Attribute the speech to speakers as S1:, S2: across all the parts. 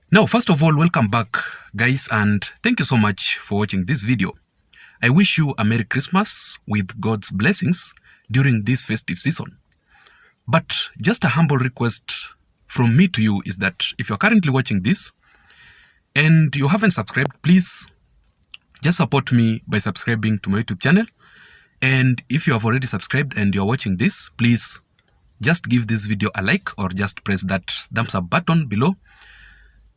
S1: Now, first of all, welcome back, guys, and thank you so much for watching this video. I wish you a Merry Christmas with God's blessings during this festive season. But just a humble request from me to you is that if you're currently watching this and you haven't subscribed, please just support me by subscribing to my YouTube channel. And if you have already subscribed and you're watching this, please just give this video a like or just press that thumbs up button below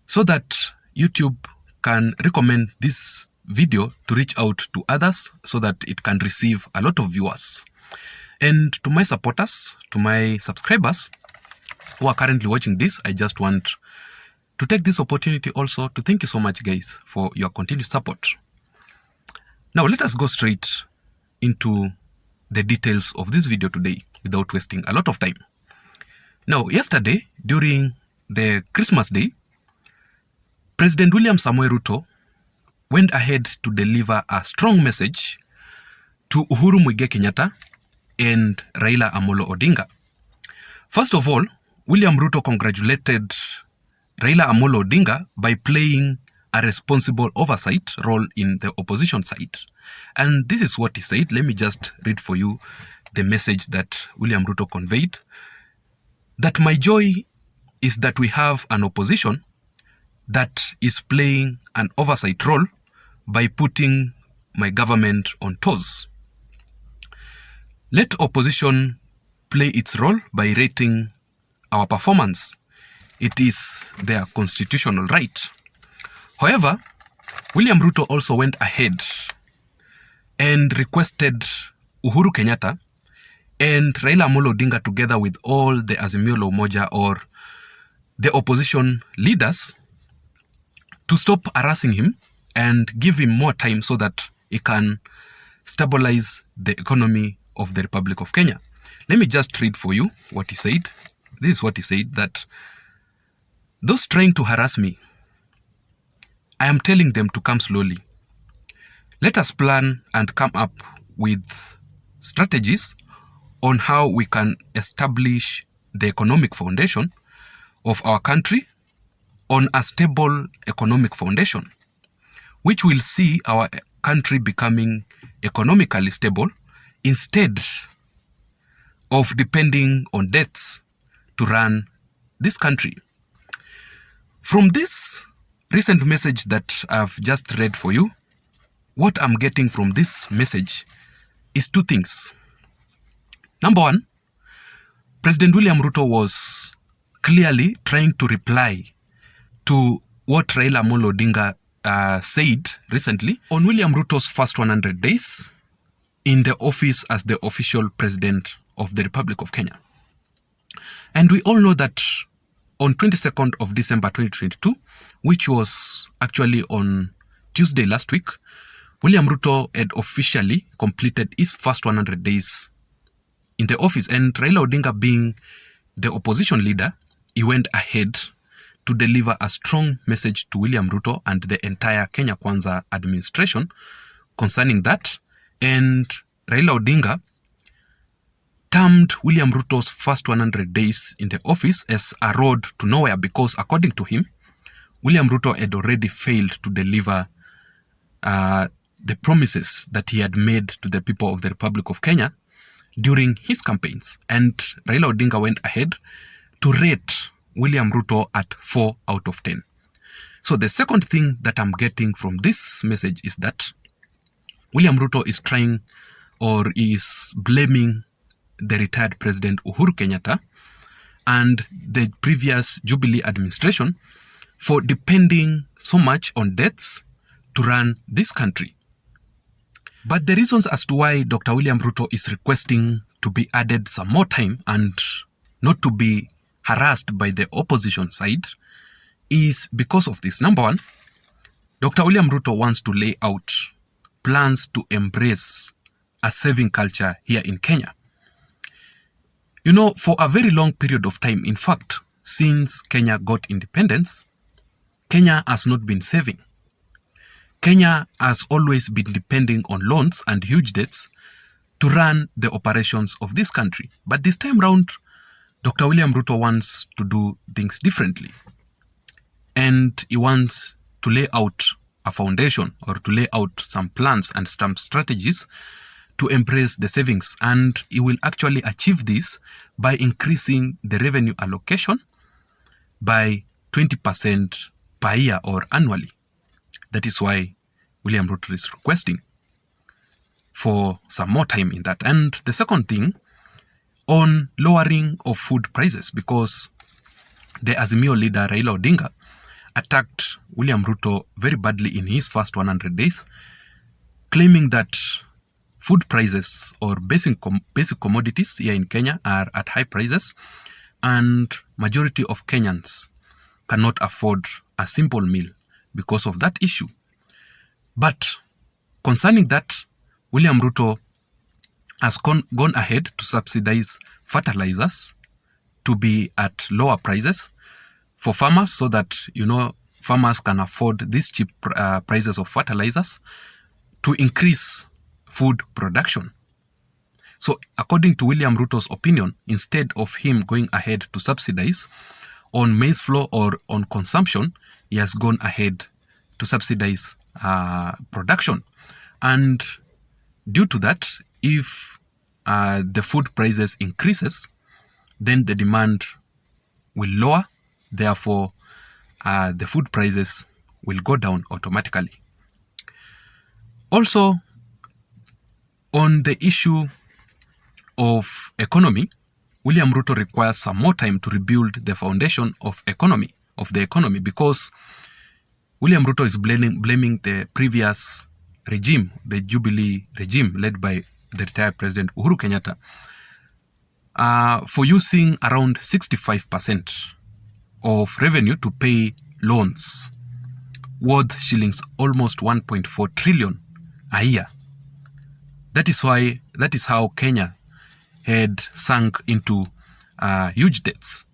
S1: so that YouTube can recommend this video to reach out to others so that it can receive a lot of viewers. And to my supporters, to my subscribers who are currently watching this, I just want to take this opportunity also to thank you so much, guys, for your continued support. Now, let us go straight into the details of this video today without wasting a lot of time. Now, yesterday, during the Christmas day, President William Samoei Ruto went ahead to deliver a strong message to Uhuru Kenyatta and Raila Amolo Odinga. First of all, William Ruto congratulated Raila Amolo Odinga by playing a responsible oversight role in the opposition side. And this is what he said. Let me just read for you the message that William Ruto conveyed. That my joy is that we have an opposition that is playing an oversight role by putting my government on toes. Let opposition play its role by rating our performance. It is their constitutional right. However, William Ruto also went ahead and requested Uhuru Kenyatta and Raila Amolo Odinga, together with all the Azimio la Umoja or the opposition leaders, to stop harassing him and give him more time so that he can stabilize the economy of the Republic of Kenya. Let me just read for you what he said. This is what he said, that those trying to harass me, I am telling them to come slowly. Let us plan and come up with strategies on how we can establish the economic foundation of our country on a stable economic foundation, which will see our country becoming economically stable instead of depending on debts to run this country. From this recent message that I've just read for you, what I'm getting from this message is two things. Number one, President William Ruto was clearly trying to reply to what Raila Amolo Odinga said recently on William Ruto's first 100 days in the office as the official president of the Republic of Kenya. And we all know that on 22nd of December 2022, which was actually on Tuesday last week, William Ruto had officially completed his first 100 days in the office. And Raila Odinga, being the opposition leader, he went ahead to deliver a strong message to William Ruto and the entire Kenya Kwanza administration concerning that. And Raila Odinga termed William Ruto's first 100 days in the office as a road to nowhere because, according to him, William Ruto had already failed to deliver the promises that he had made to the people of the Republic of Kenya during his campaigns. And Raila Odinga went ahead to rate William Ruto at 4 out of 10. So the second thing that I'm getting from this message is that William Ruto is trying or is blaming the retired President Uhuru Kenyatta and the previous Jubilee administration for depending so much on debts to run this country. But the reasons as to why Dr. William Ruto is requesting to be added some more time and not to be harassed by the opposition side is because of this. Number one, Dr. William Ruto wants to lay out plans to embrace a saving culture here in Kenya. You know, for a very long period of time, in fact, since Kenya got independence, Kenya has not been saving. Kenya has always been depending on loans and huge debts to run the operations of this country. But this time round, Dr. William Ruto wants to do things differently. And and he wants to lay out a foundation or to lay out some plans and some strategies to embrace the savings. And he will actually achieve this by increasing the revenue allocation by 20% per year or annually. That is why William Ruto is requesting for some more time in that. And the second thing, on lowering of food prices, because the Azimio leader Raila Odinga attacked William Ruto very badly in his first 100 days, claiming that food prices or basic commodities here in Kenya are at high prices, and majority of Kenyans cannot afford a simple meal because of that issue. But concerning that, William Ruto has gone ahead to subsidize fertilizers to be at lower prices for farmers, so that, farmers can afford these cheap prices of fertilizers to increase food production. So according to William Ruto's opinion, instead of him going ahead to subsidize on maize flour or on consumption, he has gone ahead to subsidize production. And due to that, if the food prices increases, then the demand will lower. Therefore, the food prices will go down automatically. Also, on the issue of economy, William Ruto requires some more time to rebuild the foundation of the economy, because William Ruto is blaming the previous regime, the Jubilee regime led by the retired President Uhuru Kenyatta, for using around 65% of revenue to pay loans worth shillings almost 1.4 trillion a year. That is how Kenya had sunk into huge debts.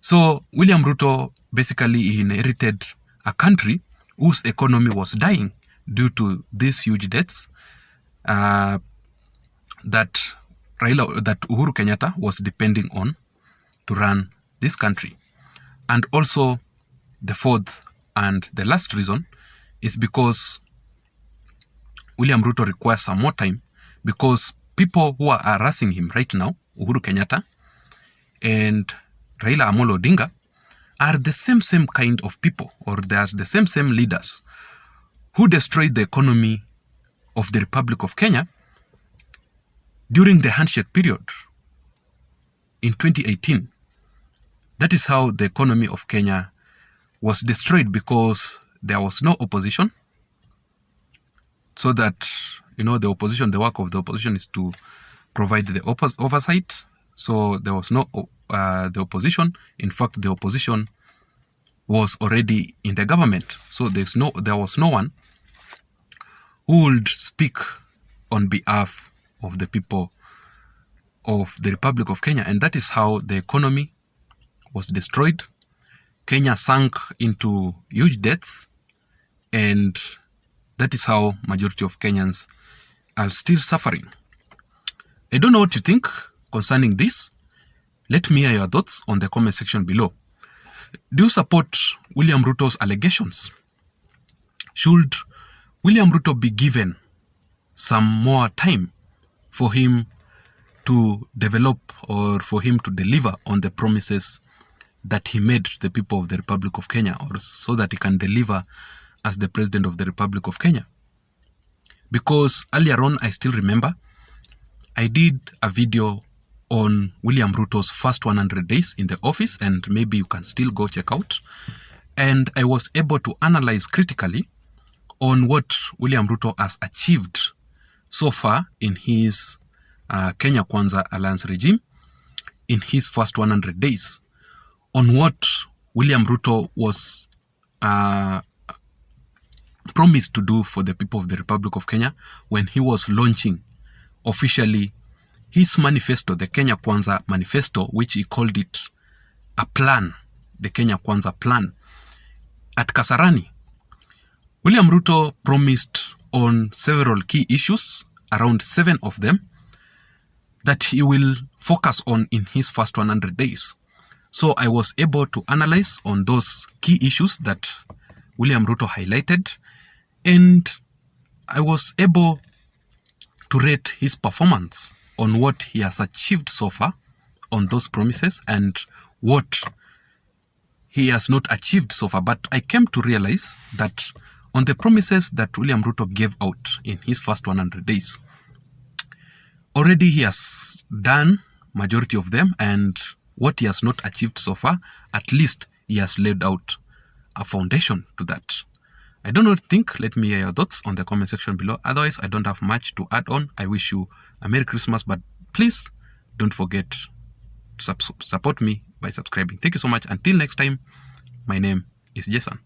S1: So William Ruto basically inherited a country whose economy was dying due to these huge debts that Uhuru Kenyatta was depending on to run this country. And also, the fourth and the last reason is because William Ruto requires some more time, because people who are harassing him right now, Uhuru Kenyatta and Raila Amolo Odinga, are the same kind of people, or they are the same leaders who destroyed the economy of the Republic of Kenya during the handshake period in 2018. That is how the economy of Kenya was destroyed, because there was no opposition. So that, the work of the opposition is to provide the oversight. So there was no the opposition. In fact, the opposition was already in the government. So there was no one who would speak on behalf of the people of the Republic of Kenya. And that is how the economy was destroyed. Kenya sank into huge debts, and that is how majority of Kenyans are still suffering. I don't know what you think concerning this. Let me hear your thoughts on the comment section below. Do you support William Ruto's allegations? Should William Ruto be given some more time for him to develop or for him to deliver on the promises that he made to the people of the Republic of Kenya, or so that he can deliver as the President of the Republic of Kenya? Because earlier on, I still remember, I did a video on William Ruto's first 100 days in the office, and maybe you can still go check out. And I was able to analyze critically on what William Ruto has achieved so far in his Kenya Kwanza Alliance regime in his first 100 days, on what William Ruto was promised to do for the people of the Republic of Kenya when he was launching officially his manifesto, the Kenya Kwanza manifesto, which he called it a plan, the Kenya Kwanza plan. At Kasarani, William Ruto promised on several key issues, around 7 of them, that he will focus on in his first 100 days. So I was able to analyze on those key issues that William Ruto highlighted, and I was able to rate his performance on what he has achieved so far on those promises and what he has not achieved so far. But I came to realize that on the promises that William Ruto gave out in his first 100 days, already he has done majority of them, and what he has not achieved so far, at least he has laid out a foundation to that. I don't know, think, let me hear your thoughts on the comment section below. Otherwise, I don't have much to add on. I wish you a Merry Christmas, but please don't forget to support me by subscribing. Thank you so much. Until next time, my name is Json.